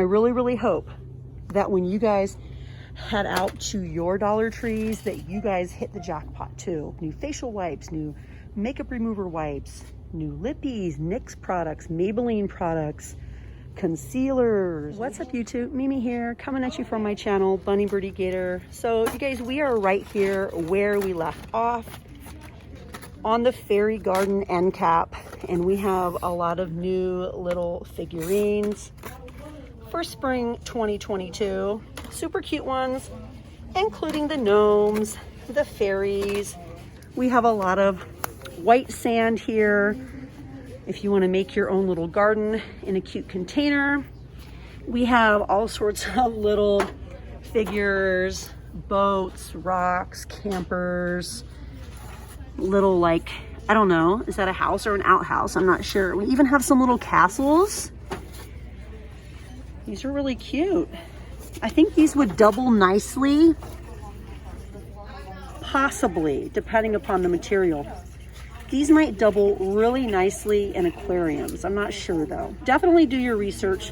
I really, really hope that when you guys head out to your Dollar Trees that you guys hit the jackpot too. New facial wipes, new makeup remover wipes, new lippies, NYX products, Maybelline products, concealers. What's up YouTube? Mimi here, coming at you from my channel, Bunny Birdy Gator. So you guys, we are right here where we left off on the fairy garden end cap, and we have a lot of new little figurines for spring 2022. Super cute ones, including the gnomes, the fairies. We have a lot of white sand here if you want to make your own little garden in a cute container. We have all sorts of little figures, boats, rocks, campers, little, like, I don't know, is that a house or an outhouse? I'm not sure. We even have some little castles. These are really cute. I think these would double nicely, possibly, depending upon the material. These might double really nicely in aquariums. I'm not sure though. Definitely do your research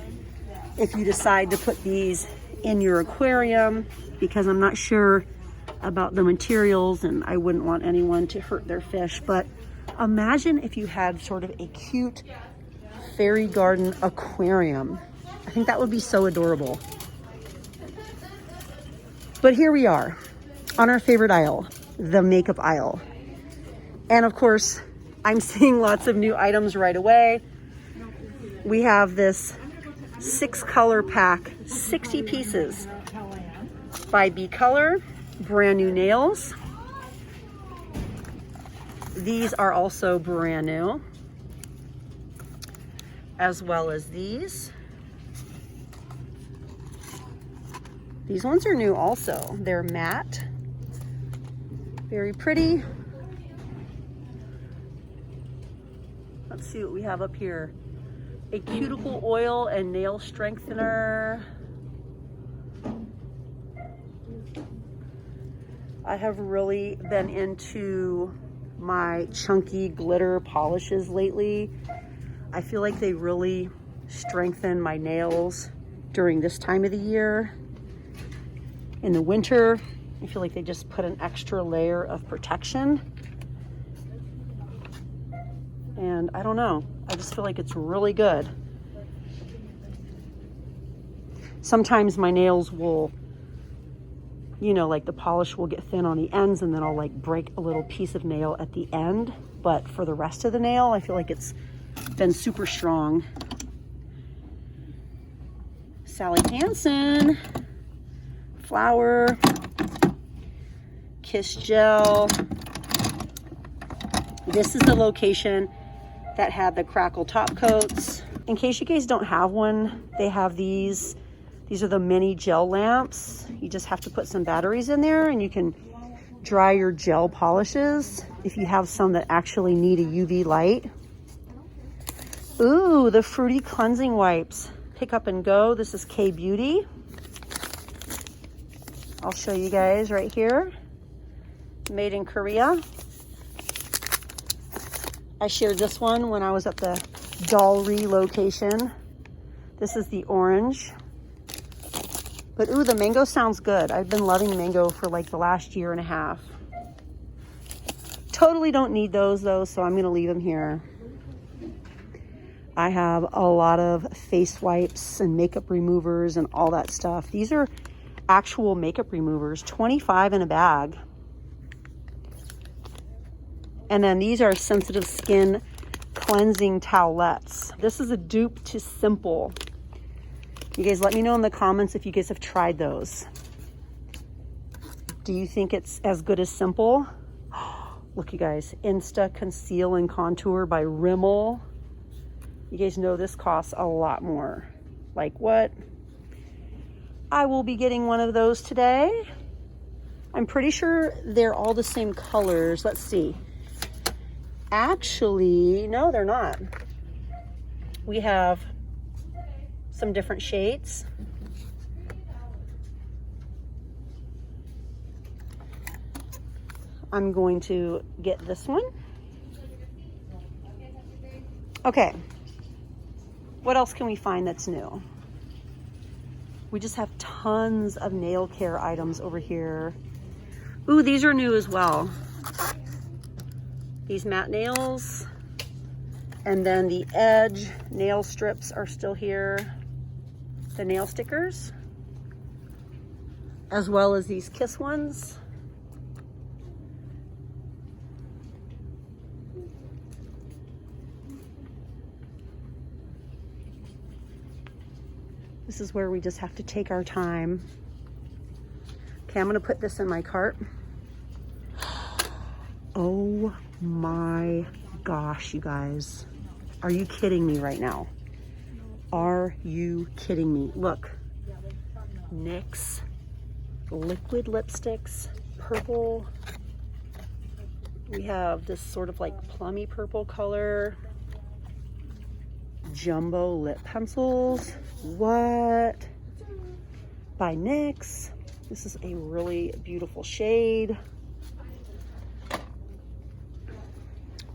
if you decide to put these in your aquarium, because I'm not sure about the materials and I wouldn't want anyone to hurt their fish. But imagine if you had sort of a cute fairy garden aquarium. I think that would be so adorable. But here we are on our favorite aisle, the makeup aisle. And of course, I'm seeing lots of new items right away. We have this 6-color pack, 60 pieces by B Color, brand new nails. These are also brand new, as well as these. These ones are new also. They're matte, very pretty. Let's see what we have up here. A cuticle oil and nail strengthener. I have really been into my chunky glitter polishes lately. I feel like they really strengthen my nails during this time of the year. In the winter, I feel like they just put an extra layer of protection. And I don't know, I just feel like it's really good. Sometimes my nails will, you know, like the polish will get thin on the ends and then I'll like break a little piece of nail at the end. But for the rest of the nail, I feel like it's been super strong. Sally Hansen, flower, Kiss Gel. This is the location that had the crackle top coats. In case you guys don't have one, they have these. These are the mini gel lamps. You just have to put some batteries in there and you can dry your gel polishes if you have some that actually need a UV light. Ooh, the fruity cleansing wipes. Pick up and go. This is K Beauty. I'll show you guys right here. Made in Korea. I shared this one when I was at the Dolry location. This is the orange. But ooh, the mango sounds good. I've been loving mango for like the last year and a half. Totally don't need those though, so I'm gonna leave them here. I have a lot of face wipes and makeup removers and all that stuff. These are actual makeup removers, 25 in a bag. And then these are sensitive skin cleansing towelettes. This is a dupe to Simple. You guys let me know in the comments if you guys have tried those. Do you think it's as good as Simple? Look, you guys, Insta Conceal and Contour by Rimmel. You guys know this costs a lot more. Like what? I will be getting one of those today. I'm pretty sure they're all the same colors. Let's see. Actually, no, they're not. We have some different shades. I'm going to get this one. Okay. What else can we find that's new? We just have tons of nail care items over here. Ooh, these are new as well. These matte nails. And then the edge nail strips are still here. The nail stickers. As well as these kiss ones. This is where we just have to take our time. Okay, I'm gonna put this in my cart. Oh my gosh, you guys. Are you kidding me right now? Are you kidding me? Look, NYX liquid lipsticks, purple. We have this sort of like plummy purple color. Jumbo lip pencils. What? By NYX. This is a really beautiful shade.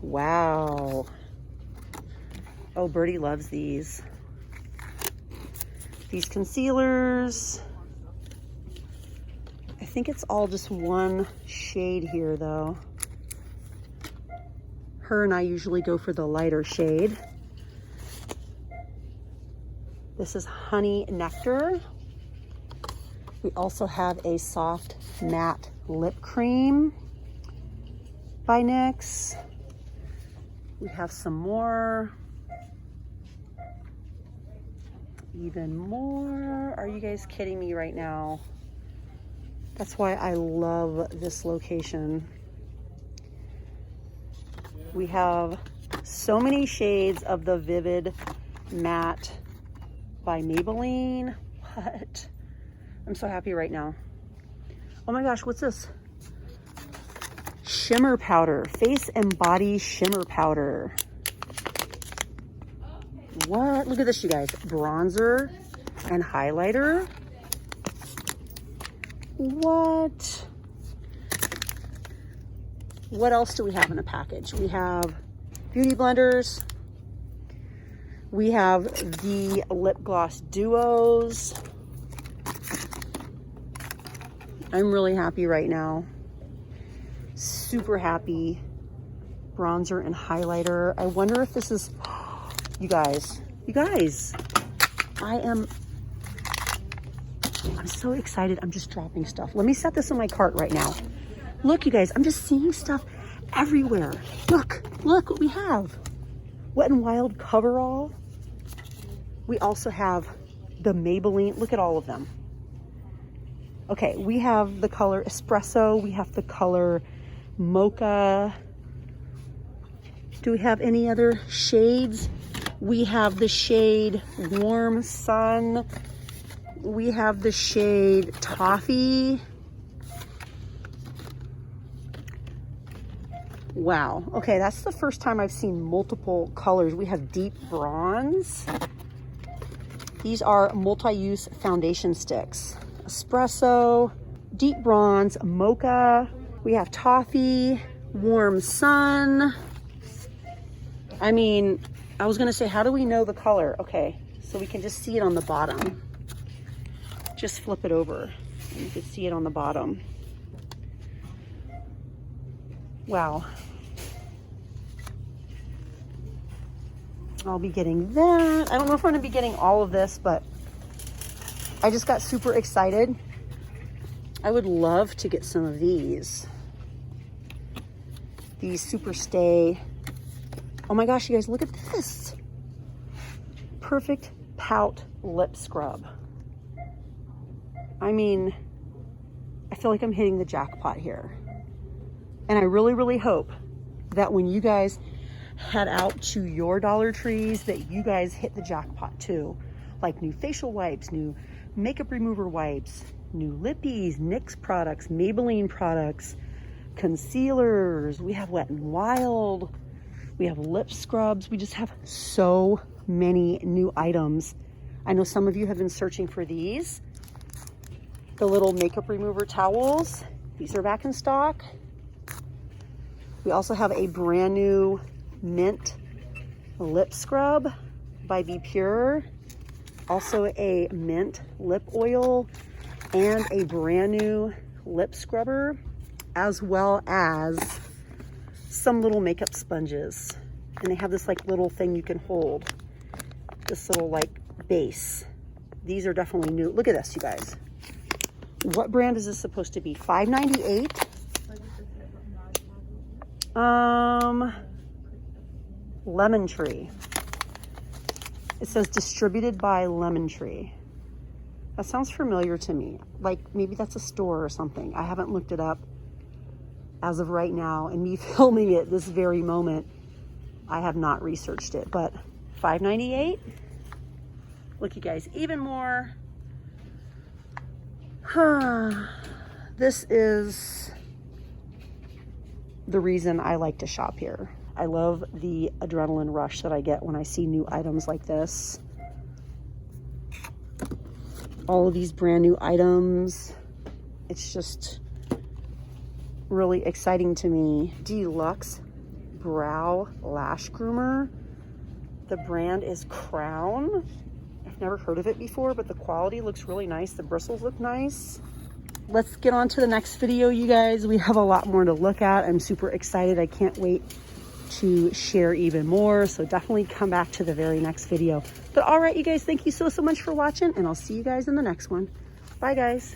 Wow. Oh, Birdy loves these. These concealers. I think it's all just one shade here though. Her and I usually go for the lighter shade. This is Honey Nectar. We also have a soft matte lip cream by NYX. We have some more. Even more. Are you guys kidding me right now? That's why I love this location. We have so many shades of the Vivid Matte by Maybelline. What? I'm so happy right now. Oh my gosh, what's this? Shimmer powder, face and body shimmer powder. What? Look at this, you guys. Bronzer and highlighter. What? What else do we have in a package? We have beauty blenders. We have the lip gloss duos. I'm really happy right now. Super happy. Bronzer and highlighter. I wonder if this is, you guys, I'm so excited. I'm just dropping stuff. Let me set this in my cart right now. Look, you guys, I'm just seeing stuff everywhere. Look what we have. Wet n Wild coverall. We also have the Maybelline. Look at all of them. Okay, we have the color Espresso. We have the color Mocha. Do we have any other shades? We have the shade Warm Sun. We have the shade Toffee. Wow. Okay, that's the first time I've seen multiple colors. We have deep bronze. These are multi-use foundation sticks. Espresso, deep bronze, Mocha. We have Toffee, Warm Sun. I mean, I was gonna say, how do we know the color? Okay, so we can just see it on the bottom. Just flip it over and you can see it on the bottom. Wow. I'll be getting that. I don't know if I'm gonna be getting all of this, but I just got super excited. I would love to get some of these. These Super Stay. Oh my gosh, you guys, look at this. Perfect Pout Lip Scrub. I mean, I feel like I'm hitting the jackpot here. And I really, really hope that when you guys head out to your Dollar Trees, that you guys hit the jackpot too. Like new facial wipes, new makeup remover wipes, new lippies, NYX products, Maybelline products, concealers. We have Wet n Wild. We have lip scrubs. We just have so many new items. I know some of you have been searching for these. The little makeup remover towels. These are back in stock. We also have a brand new mint lip scrub by Be Pure. Also a mint lip oil and a brand new lip scrubber, as well as some little makeup sponges. And they have this like little thing you can hold, this little like base. These are definitely new. Look at this, you guys. What brand is this supposed to be? $5.98. Lemon Tree. It says distributed by Lemon Tree. That sounds familiar to me. Like maybe that's a store or something. I haven't looked it up as of right now, and me filming it this very moment, I have not researched it, but $5.98. Look, you guys, even more. This is the reason I like to shop here. I love the adrenaline rush that I get when I see new items like this. All of these brand new items. It's just really exciting to me. Deluxe Brow Lash Groomer. The brand is Crown. I've never heard of it before, but the quality looks really nice. The bristles look nice. Let's get on to the next video, you guys. We have a lot more to look at. I'm super excited. I can't wait to share even more. So definitely come back to the very next video. But all right, you guys, thank you so much for watching, and I'll see you guys in the next one. Bye, guys.